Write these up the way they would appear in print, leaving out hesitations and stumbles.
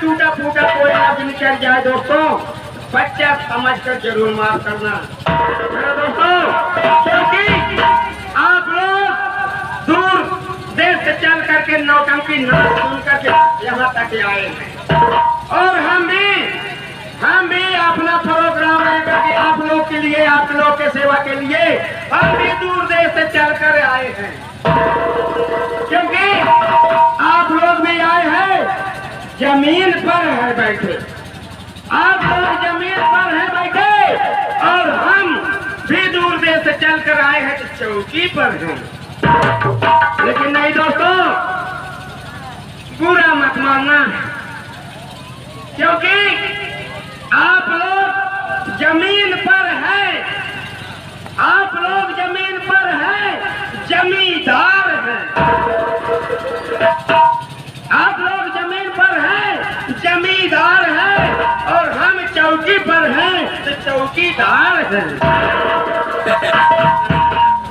टूटा फूटा कोई आज निकल जाए दोस्तों, बच्चा समझ कर जरूर माफ करना दोस्तों, क्योंकि आप लोग दूर देश से चल करके नौटंकी नाच सुन करके यहाँ तक आए हैं और हम भी अपना प्रोग्राम लेकर के आप लोग के लिए, आप लोग के सेवा के लिए हम भी दूर देश से चल कर आए हैं, क्योंकि आप लोग भी आए हैं जमीन पर है बैठे, आप लोग जमीन पर है बैठे और हम भी दूर देश से चल कर आए हैं तो चौकी पर हैं। लेकिन नहीं दोस्तों, बुरा मत मानना, क्योंकि आप लोग जमीन पर है, आप लोग जमीन पर है, जमींदार हैं, आप लोग जमीन पर हैं, जमींदार हैं और हम चौकी पर हैं तो चौकीदार हैं।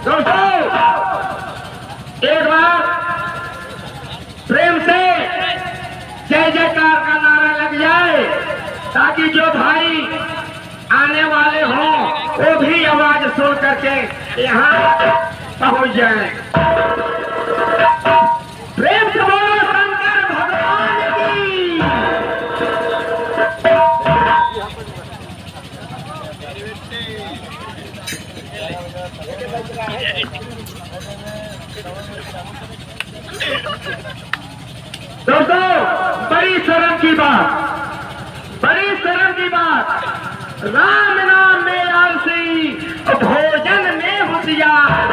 दोस्तों एक बार प्रेम से जय जयकार का नारा लग जाए ताकि जो भाई आने वाले हों वो भी आवाज सुन करके यहाँ पहुंच जाए। प्रेम से बोलो शंकर भगवान की। दोस्तों, बड़ी शर्म की बात, बड़ी शर्म की बात, राम नाम में आलसी और भोजन में होशियार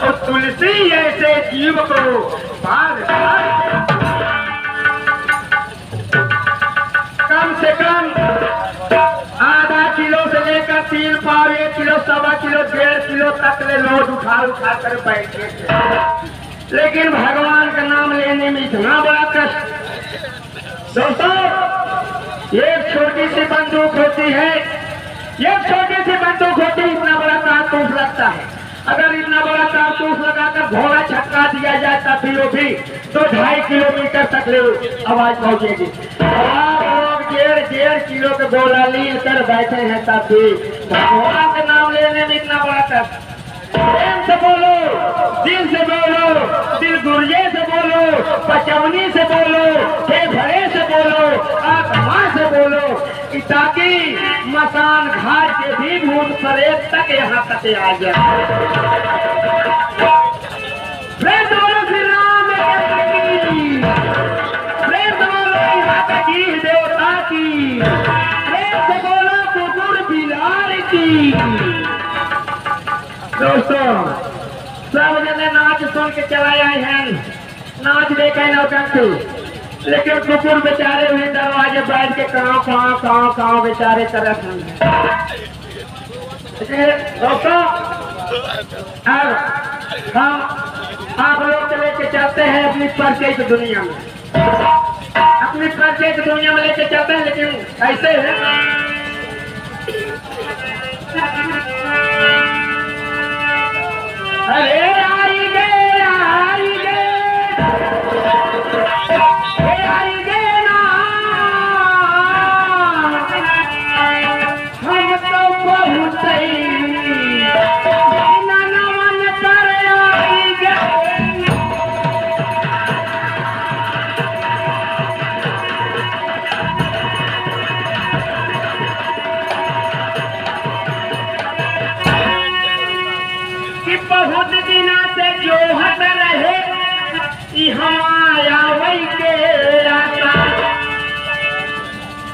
और तुलसी ऐसे जीव को बार बार कम से कम आधा किलो से लेकर 3 पाव 1 किलो 1.25 किलो 1.5 किलो तक ले लोड उठा उठा कर बैठे थे, लेकिन भगवान का नाम लेने में इतना बड़ा कष्ट। दोस्तों, एक छोटी सी बंदूक होती है, एक छोटी सी बंदूक होती है, इतना बड़ा कारतूस लगता है। अगर इतना बड़ा कारतूस लगाकर घोड़ा छटका दिया जाए तब भी तो 2.5 किलोमीटर तक ले आवाज पहुंचेगी। आप लोग 1.5 किलो के गोला लेकर बैठे हैं तब भी भगवान का नाम लेने में इतना बड़ा कष्ट। प्रेम से बोलो, दिल से बोलो, दिल गुर्जे से बोलो, पचवनी से बोलो, फेफड़े से बोलो, आत्मा से बोलो, कि ताकि मसान घाट के भी भूत प्रेत तक यहाँ तक आ जाए। प्रेम से बोलो श्री राम की, प्रेम से बोलो यहाँ तक की देवता की, प्रेम से बोलो कुकुर बिलार की। दोस्तों, सब जने नाच सुन के चलाए आए हैं, नाच देखे नौटंकी, लेकिन कुकुर बेचारे हुए दरवाजे बैठ के काँव बेचारे तरफ हैं। दोस्तों, अब हम आप लोग के लेके चलते हैं अपनी परिचय की दुनिया में, अपनी परिचय की दुनिया में लेके चलते हैं, लेकिन कैसे है? अरे आई गे ना, हम तो बहुत नमन पर आई गे। कि बहुत दिना से जो हट रहे हमारा वही के रास्ता,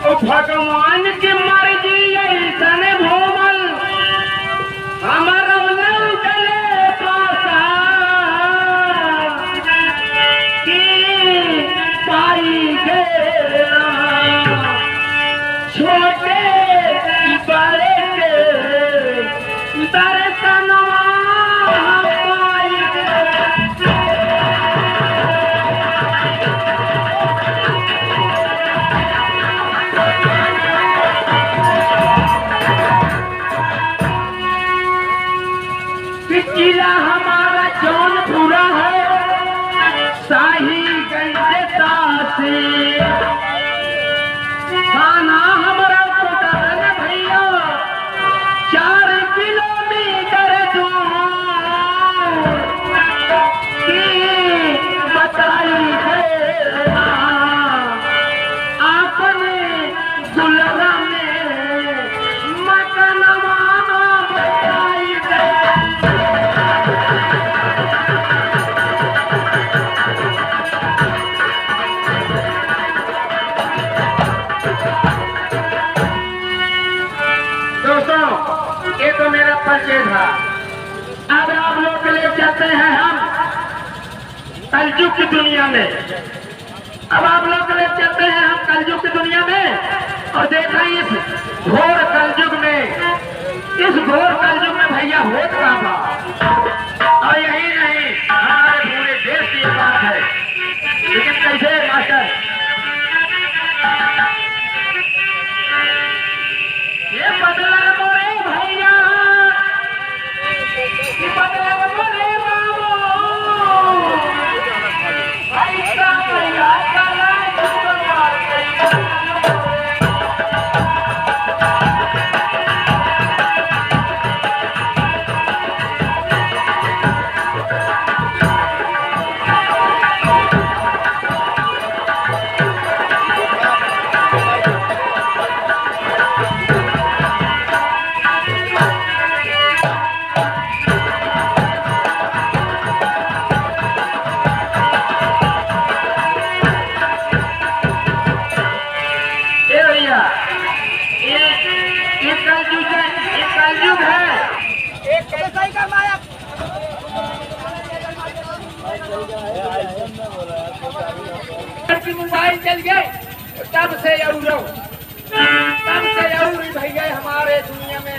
ओ भगवान की मर्जी ऐसन भोमल हमारा चले पासा कि पाई गे छोटे बड़े के दर्शनवा पाई गे। किला हमारा जौनपुरा है, शाहीगंज से थाना हमारा कोटान भैया 4 किलोमीटर दूर की बताई है आपने गुलरा में मकनवा बताई है। ये तो मेरा परिचय था। अब आप लोग के लिए चलते हैं हम कलयुग की दुनिया में। अब आप लोग के लिए चलते हैं हम कलयुग की दुनिया में और देखा इस घोर कलयुग में, इस घोर कलयुग में भैया होत का था। और यही नहीं, हमारे पूरे देश की बात है, लेकिन कैसे मास्टर ये बदला मोरे भैया, ये बदला मोरे बाबू, ऐसा भैया चला मोबाइल चल गए तब से भई गए हमारे दुनिया में।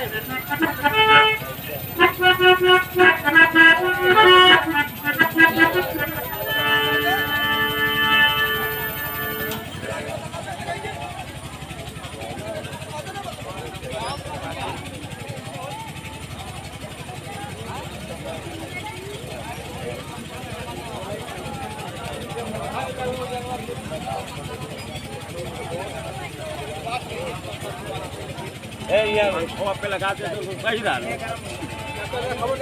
यार वो पे लगाते तो सही रहा खबर